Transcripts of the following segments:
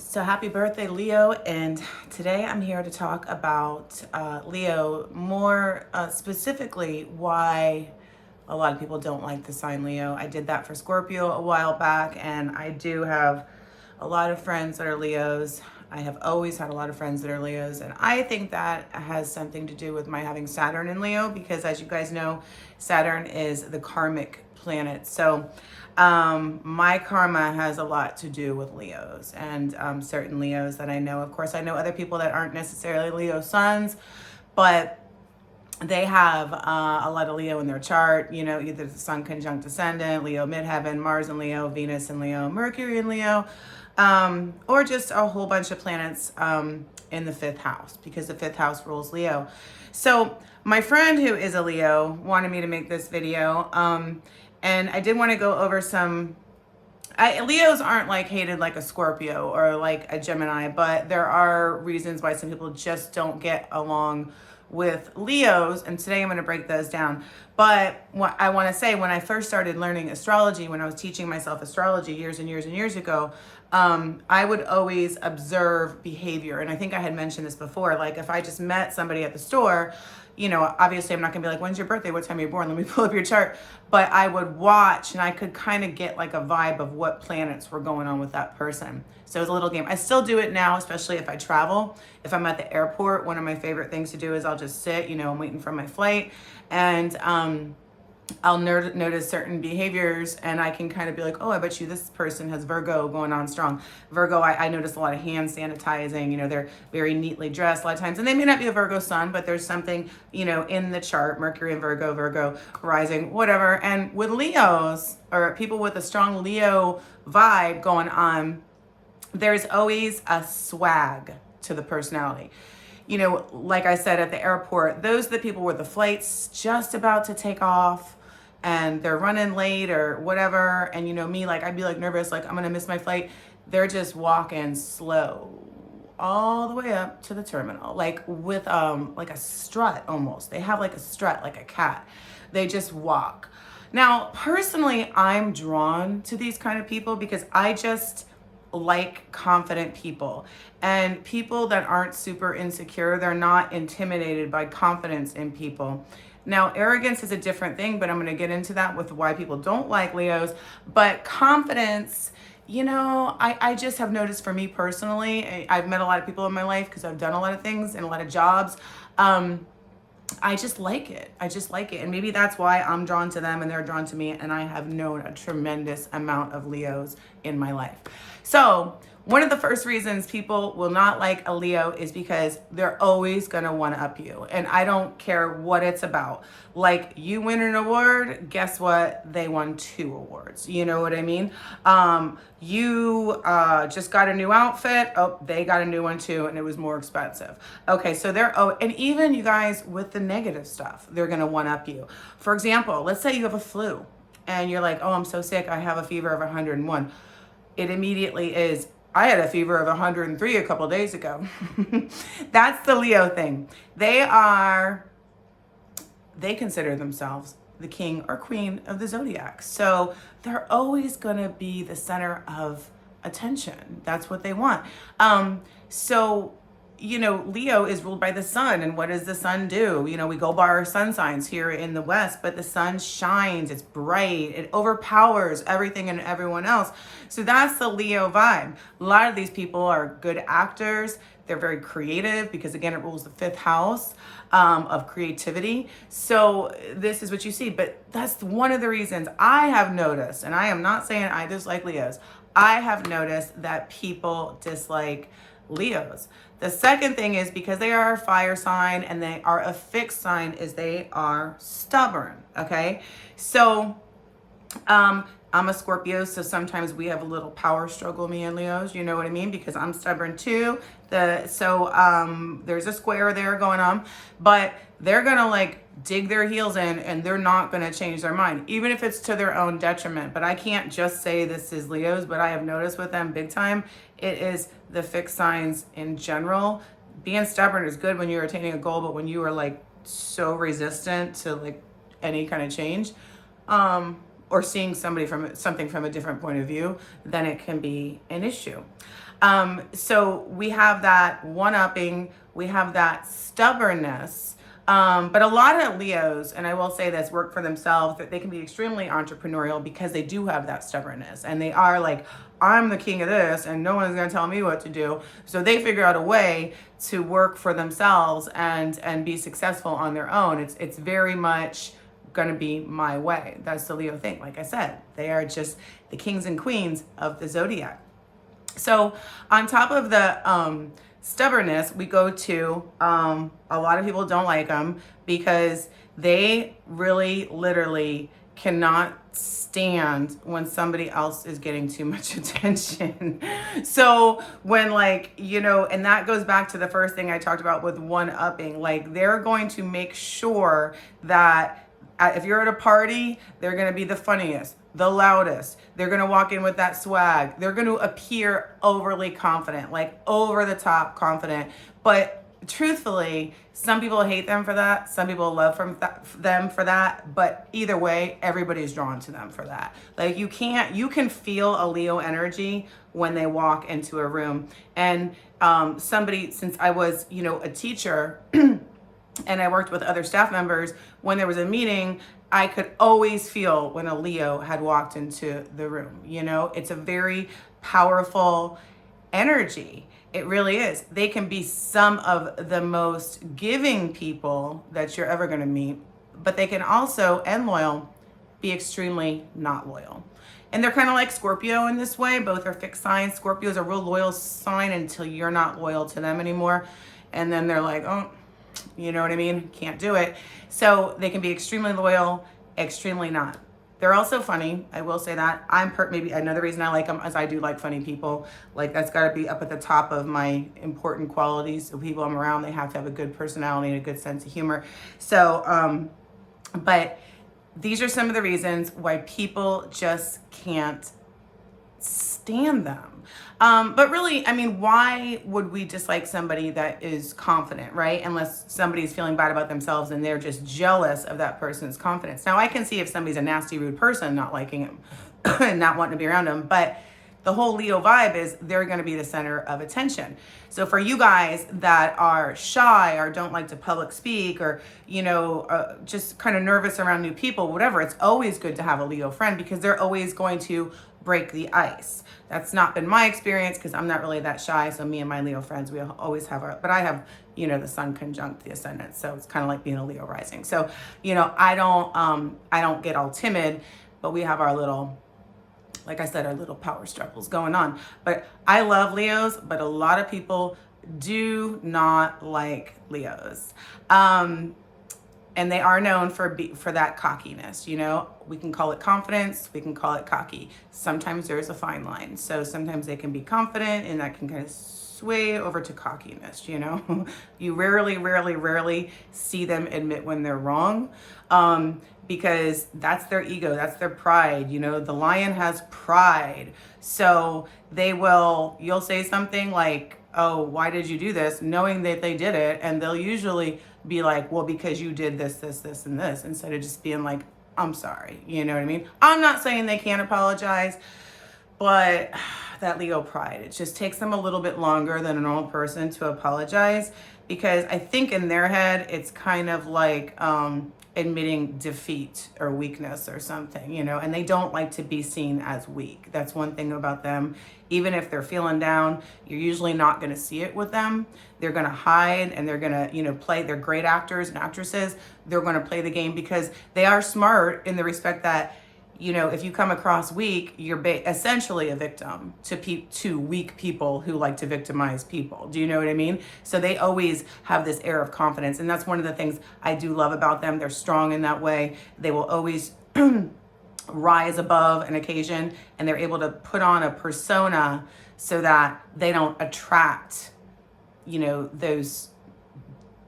So happy birthday, Leo. And today I'm here to talk about Leo, more specifically why a lot of people don't like the sign Leo. I did that for Scorpio a while back, and I do have a lot of friends that are Leos. I have always had a lot of friends that are Leos, and I think that has something to do with my having Saturn in Leo, because as you guys know, Saturn is the karmic planet. So my karma has a lot to do with Leos and certain Leos that I know. Of course, I know other people that aren't necessarily Leo suns, but they have a lot of Leo in their chart, you know, either the Sun conjunct Ascendant, Leo midheaven, Mars in Leo, Venus in Leo, Mercury in Leo, or just a whole bunch of planets in the fifth house, because the fifth house rules Leo. So my friend who is a Leo wanted me to make this video, and I did want to go over some Leos aren't like hated like a Scorpio or like a Gemini, but there are reasons why some people just don't get along with Leos, and today I'm going to break those down. But what I want to say, when I first started learning astrology, when I was teaching myself astrology years and years and years ago, I would always observe behavior. And I think I had mentioned this before. Like if I just met somebody at the store, you know, obviously I'm not gonna be like, when's your birthday? What time you're born? Let me pull up your chart. But I would watch and I could kind of get like a vibe of what planets were going on with that person. So it was a little game. I still do it now, especially if I travel. If I'm at the airport, one of my favorite things to do is I'll just sit, you know, I'm waiting for my flight, and I'll notice certain behaviors, and I can kind of be like, oh, I bet you this person has Virgo going on strong. Virgo, I notice a lot of hand sanitizing, you know, they're very neatly dressed a lot of times, and they may not be a Virgo sun, but there's something, you know, in the chart, Mercury and Virgo rising, whatever. And with Leos, or people with a strong Leo vibe going on, there's always a swag to the personality. You know, like I said, at the airport, those are the people where the flight's just about to take off and they're running late or whatever. And you know me, like I'd be like nervous, like I'm gonna miss my flight. They're just walking slow all the way up to the terminal, like with like a strut almost. They have like a strut, like a cat. They just walk. Now, personally, I'm drawn to these kind of people because I just like confident people, and people that aren't super insecure. They're not intimidated by confidence in people. Now, arrogance is a different thing, but I'm going to get into that with why people don't like Leos. But confidence, you know, I just have noticed for me personally, I've met a lot of people in my life because I've done a lot of things and a lot of jobs. I just like it. I just like it. And maybe that's why I'm drawn to them and they're drawn to me. And I have known a tremendous amount of Leos in my life. So one of the first reasons people will not like a Leo is because they're always going to one up you. And I don't care what it's about. Like, you win an award, guess what? They won 2 awards. You know what I mean? You just got a new outfit. Oh, they got a new one too, and it was more expensive. Okay, so and even you guys with the negative stuff, they're going to one up you. For example, let's say you have a flu and you're like, oh, I'm so sick. I have a fever of 101. It immediately is, I had a fever of 103 a couple days ago. That's the Leo thing. They consider themselves the king or queen of the zodiac. So they're always going to be the center of attention. That's what they want. So, you know, Leo is ruled by the sun. And what does the sun do? You know, we go by our sun signs here in the West, but the sun shines, it's bright, it overpowers everything and everyone else. So that's the Leo vibe. A lot of these people are good actors. They're very creative because, again, it rules the 5th house of creativity. So this is what you see. But that's one of the reasons I have noticed, and I am not saying I dislike Leos, I have noticed that people dislike Leos. The second thing is because they are a fire sign and they are a fixed sign, is they are stubborn. Okay. So, I'm a Scorpio, so sometimes we have a little power struggle, me and Leos, you know what I mean? Because I'm stubborn too. There's a square there going on, but they're going to like dig their heels in and they're not going to change their mind, even if it's to their own detriment. But I can't just say this is Leos, but I have noticed with them big time, it is the fixed signs in general. Being stubborn is good when you're attaining a goal, but when you are like so resistant to like any kind of change, or seeing something from a different point of view, then it can be an issue. So we have that one-upping, we have that stubbornness. But a lot of Leos, and I will say this, work for themselves, that they can be extremely entrepreneurial because they do have that stubbornness. And they are like, I'm the king of this and no one's going to tell me what to do. So they figure out a way to work for themselves and be successful on their own. It's very much going to be my way. That's the Leo thing. Like I said, they are just the kings and queens of the zodiac. So on top of the stubbornness, we go to a lot of people don't like them because they really literally cannot stand when somebody else is getting too much attention. So when, like, you know, and that goes back to the first thing I talked about with one-upping, like they're going to make sure that if you're at a party, they're going to be the funniest, the loudest. They're going to walk in with that swag. They're going to appear overly confident, like over the top confident. But truthfully, some people hate them for that. Some people love them for that. But either way, everybody's drawn to them for that. Like you can feel a Leo energy when they walk into a room. And somebody, since I was, you know, a teacher and I worked with other staff members, when there was a meeting, I could always feel when a Leo had walked into the room. You know, it's a very powerful energy. It really is. They can be some of the most giving people that you're ever going to meet, but they can also, and loyal, be extremely not loyal. And they're kind of like Scorpio in this way. Both are fixed signs. Scorpio is a real loyal sign until you're not loyal to them anymore. And then they're like, oh, you know what I mean? Can't do it. So they can be extremely loyal, extremely not. They're also funny. I will say that. Maybe another reason I like them is I do like funny people. Like that's got to be up at the top of my important qualities. So people I'm around, they have to have a good personality and a good sense of humor. So, but these are some of the reasons why people just can't stand them. But really, I mean, why would we dislike somebody that is confident, right? Unless somebody's feeling bad about themselves and they're just jealous of that person's confidence. Now, I can see if somebody's a nasty, rude person, not liking him and not wanting to be around him. But the whole Leo vibe is they're going to be the center of attention. So for you guys that are shy or don't like to public speak or, you know, just kind of nervous around new people, whatever, it's always good to have a Leo friend because they're always going to break the ice. That's not been my experience because I'm not really that shy. So me and my Leo friends, we always have but I have, you know, the sun conjunct the ascendant. So it's kind of like being a Leo rising. So, you know, I don't get all timid, but we have our little, like I said, our little power struggles going on. But I love Leos, but a lot of people do not like Leos. And they are known for that cockiness, you know. We can call it confidence, we can call it cocky. Sometimes there's a fine line. So sometimes they can be confident and that can kind of sway over to cockiness, you know. You rarely see them admit when they're wrong. Because that's their ego, that's their pride. You know, the lion has pride. So you'll say something like, oh, why did you do this? Knowing that they did it. And they'll usually be like, well, because you did this, and this, instead of just being like, I'm sorry. You know what I mean? I'm not saying they can't apologize, but that Leo pride, it just takes them a little bit longer than a normal person to apologize because I think in their head, it's kind of like, admitting defeat or weakness or something, you know, and they don't like to be seen as weak. That's one thing about them. Even if they're feeling down, you're usually not going to see it with them. They're going to hide and they're going to, you know, play. They're great actors and actresses. They're going to play the game because they are smart in the respect that, you know, if you come across weak, you're essentially a victim to weak people who like to victimize people. Do you know what I mean? So they always have this air of confidence. And that's one of the things I do love about them. They're strong in that way. They will always rise above an occasion and they're able to put on a persona so that they don't attract, you know, those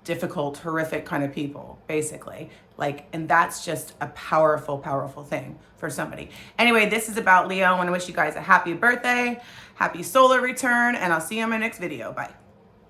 difficult, horrific kind of people, basically. Like, and that's just a powerful, powerful thing for somebody. Anyway, this is about Leo. I want to wish you guys a happy birthday, happy solar return, and I'll see you in my next video. Bye.